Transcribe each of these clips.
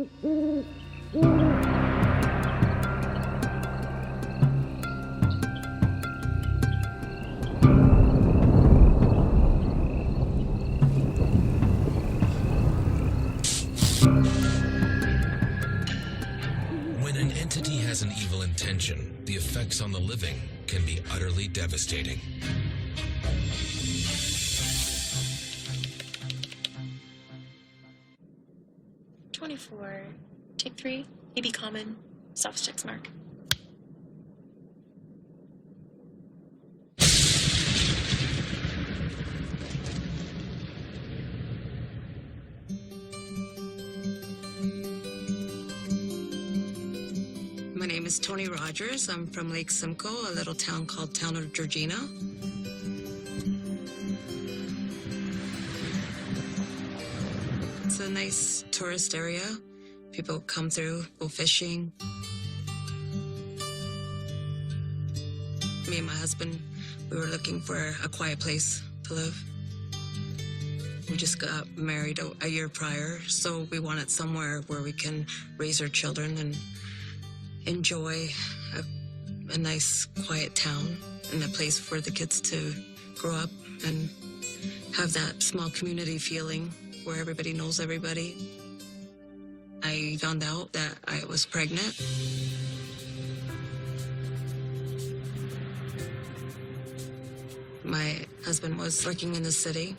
When an entity has an evil intention, the effects on the living can be utterly devastating. Take 3, maybe common, soft sticks mark. My name is Tony Rogers. I'm from Lake Simcoe, a little town called Town of Georgina. It's a nice tourist area. People come through, go fishing. Me and my husband, we were looking for a quiet place to live. We just got married a year prior, so we wanted somewhere where we can raise our children and enjoy a nice, quiet town and a place for the kids to grow up and have that small community feeling where everybody knows everybody. I found out that I was pregnant. My husband was working in the city.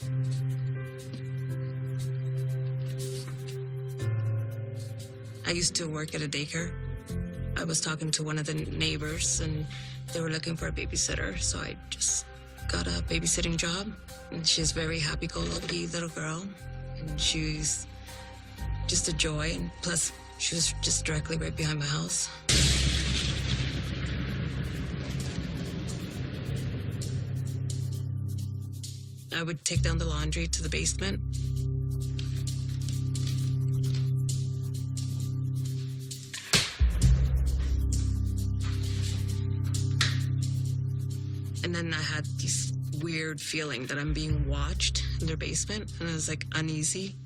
I used to work at a daycare. I was talking to one of the neighbors and they were looking for a babysitter, so I just got a babysitting job. And she's a very happy-go-lucky little girl, and she's just a joy, and plus she was just directly right behind my house. I would take down the laundry to the basement. And then I had this weird feeling that I'm being watched in their basement, and I was like uneasy.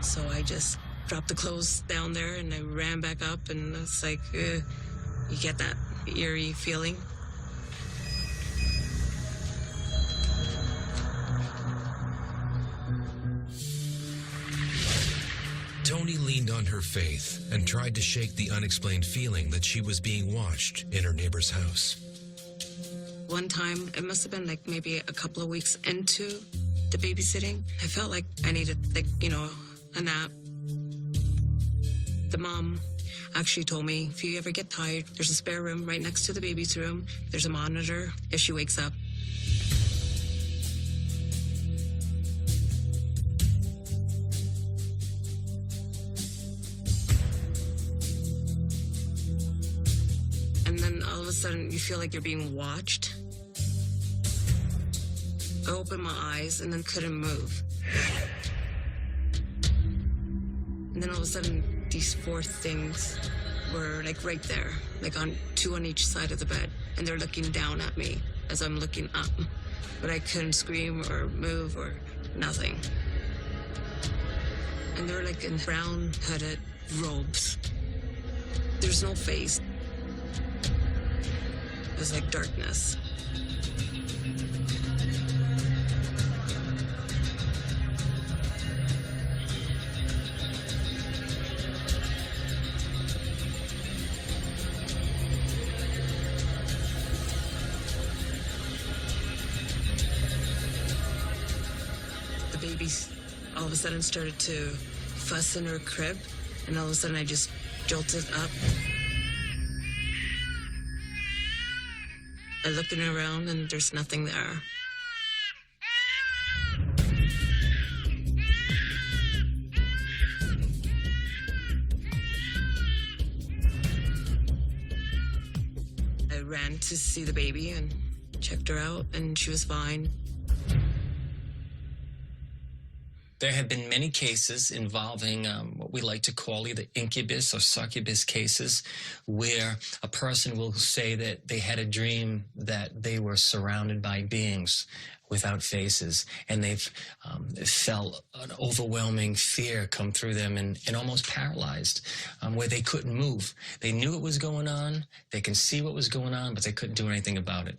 So I just dropped the clothes down there and I ran back up, and it's like, you get that eerie feeling. Tony leaned on her faith and tried to shake the unexplained feeling that she was being watched in her neighbor's house. One time, it must have been like maybe a couple of weeks into the babysitting, I felt like I needed, like, a nap. The mom actually told me, if you ever get tired, there's a spare room right next to the baby's room. There's a monitor if she wakes up. And then all of a sudden, you feel like you're being watched. I opened my eyes and then couldn't move. And then all of a sudden, these 4 things were like right there, like on 2 on each side of the bed. And they're looking down at me as I'm looking up. But I couldn't scream or move or nothing. And they were like in brown-hooded robes. There's no face. It was like darkness. The baby all of a sudden started to fuss in her crib, and all of a sudden I just jolted up. I looked around and there's nothing there. I ran to see the baby and checked her out, and she was fine. There have been many cases involving what we like to call either incubus or succubus cases, where a person will say that they had a dream that they were surrounded by beings without faces, and they've felt an overwhelming fear come through them and almost paralyzed, where they couldn't move. They knew what was going on, they can see what was going on, but they couldn't do anything about it.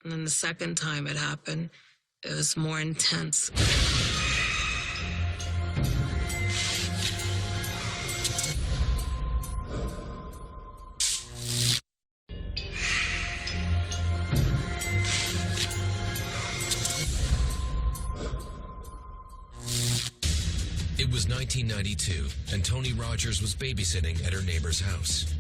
And then the second time it happened, it was more intense. It was 1992, and Tony Rogers was babysitting at her neighbor's house.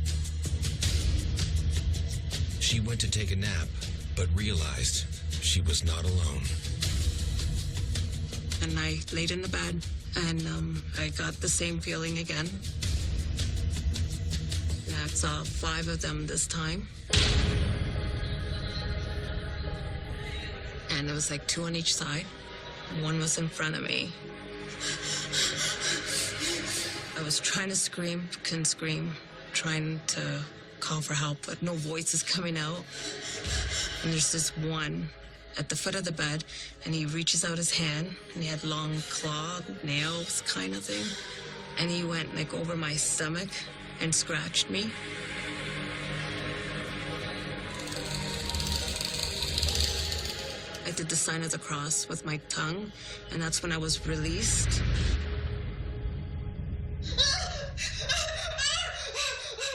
She went to take a nap, but realized she was not alone. And I laid in the bed, and I got the same feeling again. And I saw 5 of them this time. And it was like 2 on each side. One was in front of me. I was trying to scream, couldn't scream, trying to call for help, but no voice is coming out. And there's this one at the foot of the bed, and he reaches out his hand, and he had long claw nails kind of thing. And he went like over my stomach and scratched me. I did the sign of the cross with my tongue, and that's when I was released.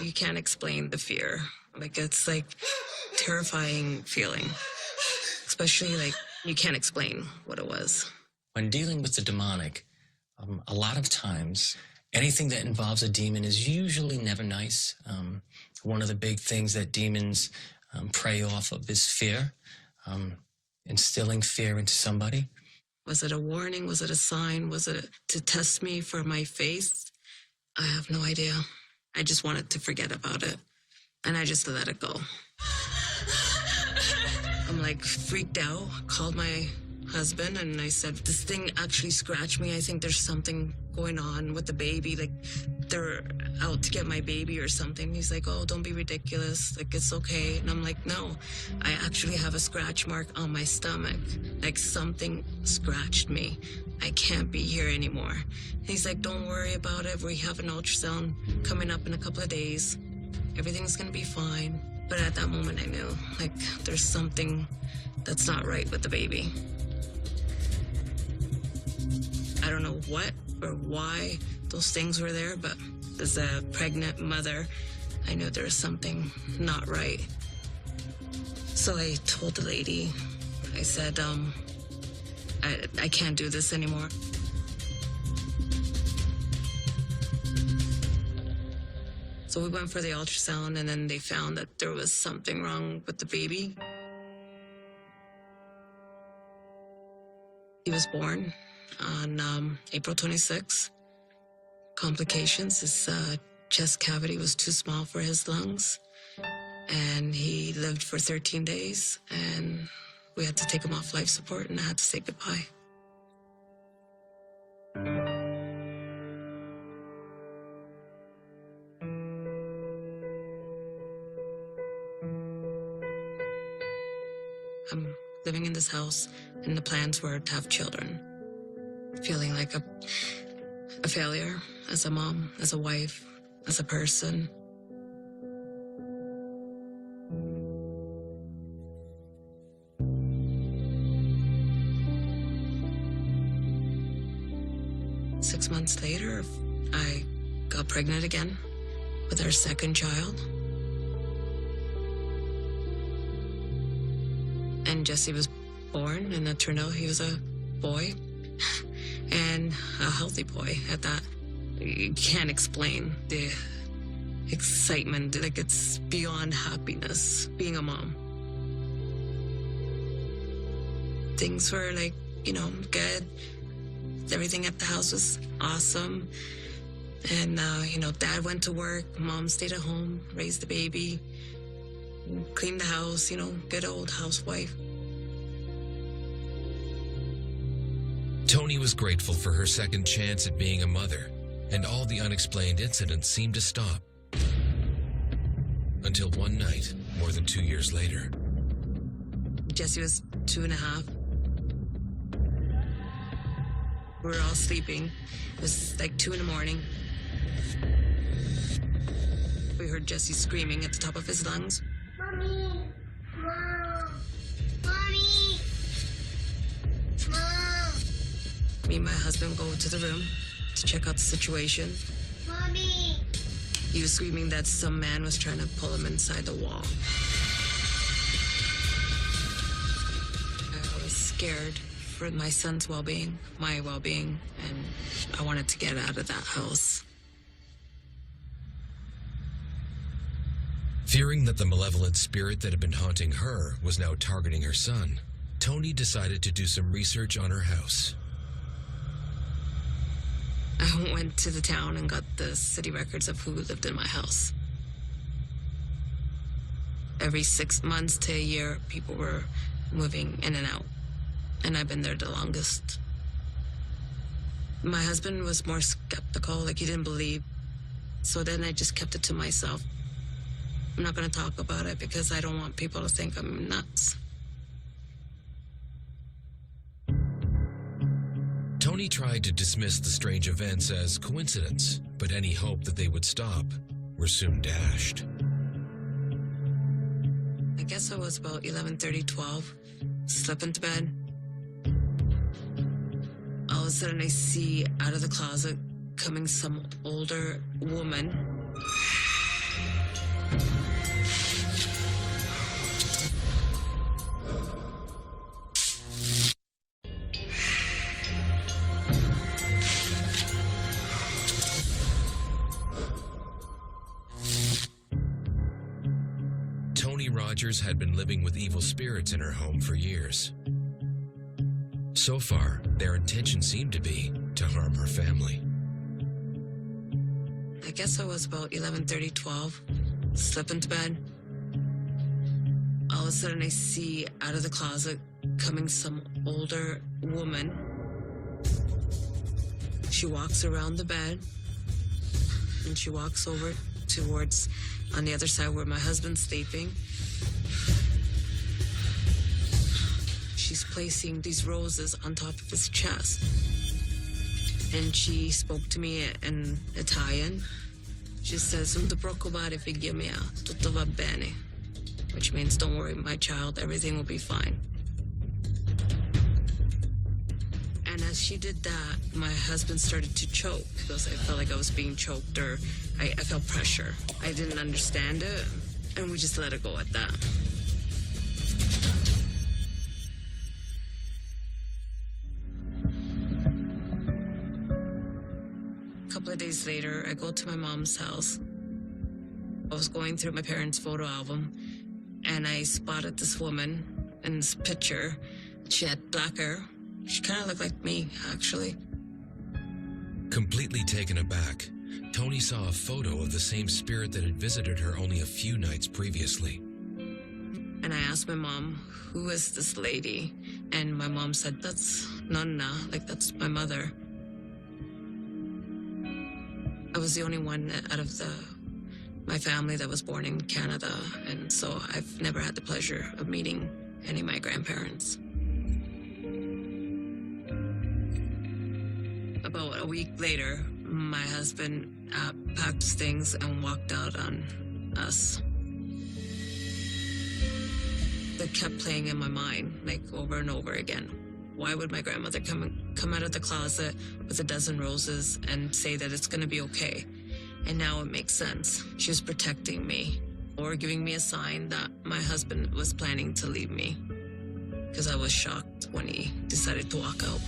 You can't explain the fear. Like, it's like terrifying feeling, especially like you can't explain what it was. When dealing with the demonic, a lot of times, anything that involves a demon is usually never nice. One of the big things that demons prey off of is fear, instilling fear into somebody. Was it a warning? Was it a sign? Was it to test me for my faith? I have no idea. I just wanted to forget about it, and I just let it go. I'm like freaked out, called my husband, and I said, this thing actually scratched me. I think there's something going on with the baby, like they're out to get my baby or something. He's like, oh, don't be ridiculous, like it's okay. And I'm like, no, I actually have a scratch mark on my stomach, like something scratched me. I can't be here anymore. And he's like, don't worry about it. We have an ultrasound coming up in a couple of days. Everything's gonna be fine. But at that moment I knew, like, there's something that's not right with the baby. I don't know what or why those things were there, but as a pregnant mother, I knew there was something not right. So I told the lady, I said, I can't do this anymore. So we went for the ultrasound, and then they found that there was something wrong with the baby. He was born on April 26th. Complications, his chest cavity was too small for his lungs, and he lived for 13 days, and we had to take him off life support, and I had to say goodbye. I'm living in this house, and the plans were to have children. Feeling like a failure as a mom, as a wife, as a person. Six months later, I got pregnant again with our second child. And Jesse was born, and it turned out he was a boy, and a healthy boy at that. You can't explain the excitement, like it's beyond happiness being a mom. Things were like, you know, good. Everything at the house was awesome. And, you know, dad went to work, mom stayed at home, raised the baby, cleaned the house, you know, good old housewife. Tony was grateful for her second chance at being a mother, and all the unexplained incidents seemed to stop. Until one night, more than 2 years later. Jesse was 2.5. We were all sleeping. It was like 2 in the morning. We heard Jesse screaming at the top of his lungs. Mommy! Mom! Mommy! Mom! Me and my husband go to the room to check out the situation. Mommy! He was screaming that some man was trying to pull him inside the wall. I was scared for my son's well-being, my well-being, and I wanted to get out of that house. Fearing that the malevolent spirit that had been haunting her was now targeting her son, Tony decided to do some research on her house. I went to the town and got the city records of who lived in my house. Every 6 months to a year, people were moving in and out, and I've been there the longest. My husband was more skeptical, like he didn't believe. So then I just kept it to myself. I'm not going to talk about it because I don't want people to think I'm nuts. Tony tried to dismiss the strange events as coincidence, but any hope that they would stop were soon dashed. I guess it was about 11:30, 12. Slept into bed. All of a sudden I see out of the closet coming some older woman. Rogers had been living with evil spirits in her home for years. So far, their intention seemed to be to harm her family. I guess it was about 11:30, 12. Slept into bed. All of a sudden I see out of the closet coming some older woman. She walks around the bed and she walks over towards on the other side where my husband's sleeping. She's placing these roses on top of his chest. And she spoke to me in Italian. She says, "Non ti preoccupare, figlia mia, tutto va bene," which means, "Don't worry, my child, everything will be fine." And as she did that, my husband started to choke because I felt like I was being choked, or I felt pressure. I didn't understand it, and we just let it go at that. A couple of days later, I go to my mom's house. I was going through my parents' photo album, and I spotted this woman in this picture. She had black hair. She kind of looked like me, actually. Completely taken aback, Tony saw a photo of the same spirit that had visited her only a few nights previously. And I asked my mom, "Who is this lady?" And my mom said, "That's Nonna, like that's my mother." I was the only one out of my family that was born in Canada, and so I've never had the pleasure of meeting any of my grandparents. About a week later, my husband packed his things and walked out on us. That kept playing in my mind, like over and over again. Why would my grandmother come out of the closet with a dozen roses and say that it's going to be okay? And now it makes sense. She was protecting me or giving me a sign that my husband was planning to leave me, because I was shocked when he decided to walk out.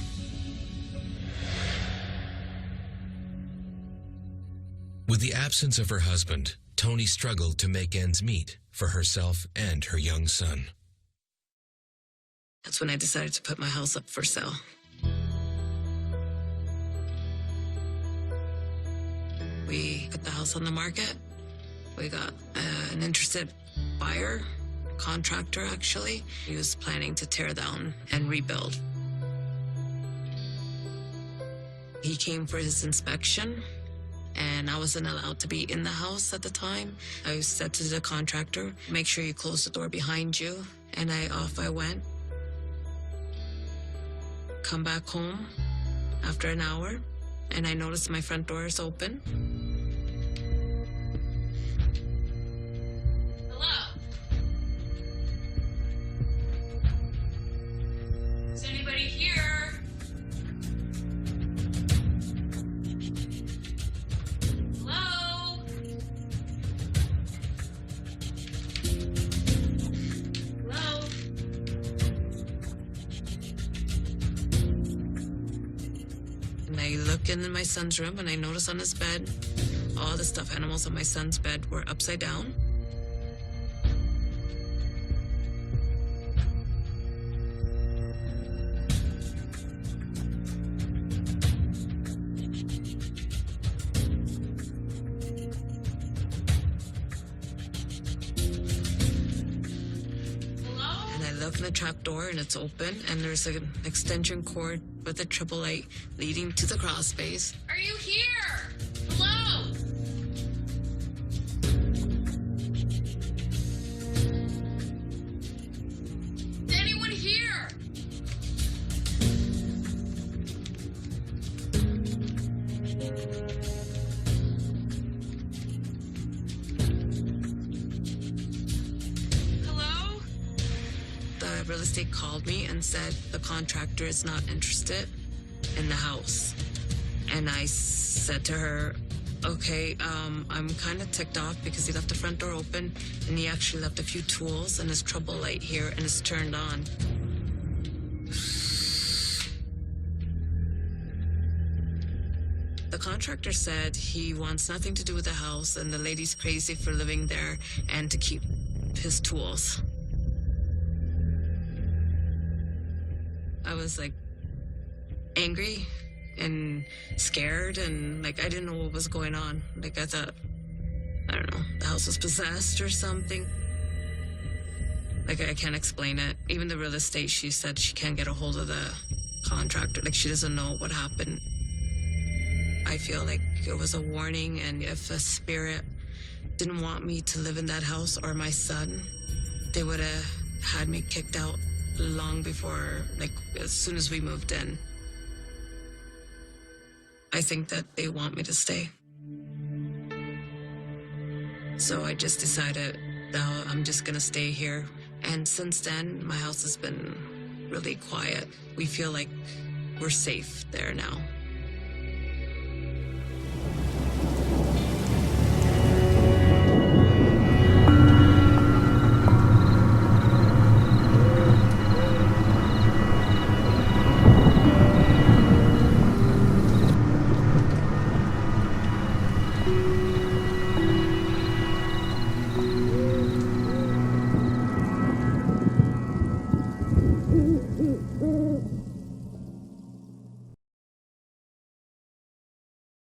With the absence of her husband, Tony struggled to make ends meet for herself and her young son. That's when I decided to put my house up for sale. We put the house on the market. We got an interested buyer, contractor actually. He was planning to tear down and rebuild. He came for his inspection, and I wasn't allowed to be in the house at the time. I said to the contractor, make sure you close the door behind you. And off I went. Come back home after an hour, and I noticed my front door is open. Hello? Is anybody here? Hello? Hello? And I look into my son's room, and I notice on his bed, all the stuffed animals on my son's bed were upside down. Hello? And I look in the trap door, and it's open, and there's an extension cord with a triple light leading to the crawl space. Are you here? Hello? Is anyone here? Hello? The real estate called me and said the contractor is not interested in the house. And I said to her, okay, I'm kind of ticked off because he left the front door open, and he actually left a few tools and his trouble light here, and it's turned on. The contractor said he wants nothing to do with the house, and the lady's crazy for living there and to keep his tools. I was like angry and scared, and like I didn't know what was going on. Like I thought, I don't know, the house was possessed or something. Like I can't explain it. Even the real estate, she said she can't get a hold of the contractor. Like she doesn't know what happened. I feel like it was a warning, and if a spirit didn't want me to live in that house or my son, they would have had me kicked out long before, like as soon as we moved in. I think that they want me to stay. So I just decided now I'm just gonna stay here. And since then, my house has been really quiet. We feel like we're safe there now.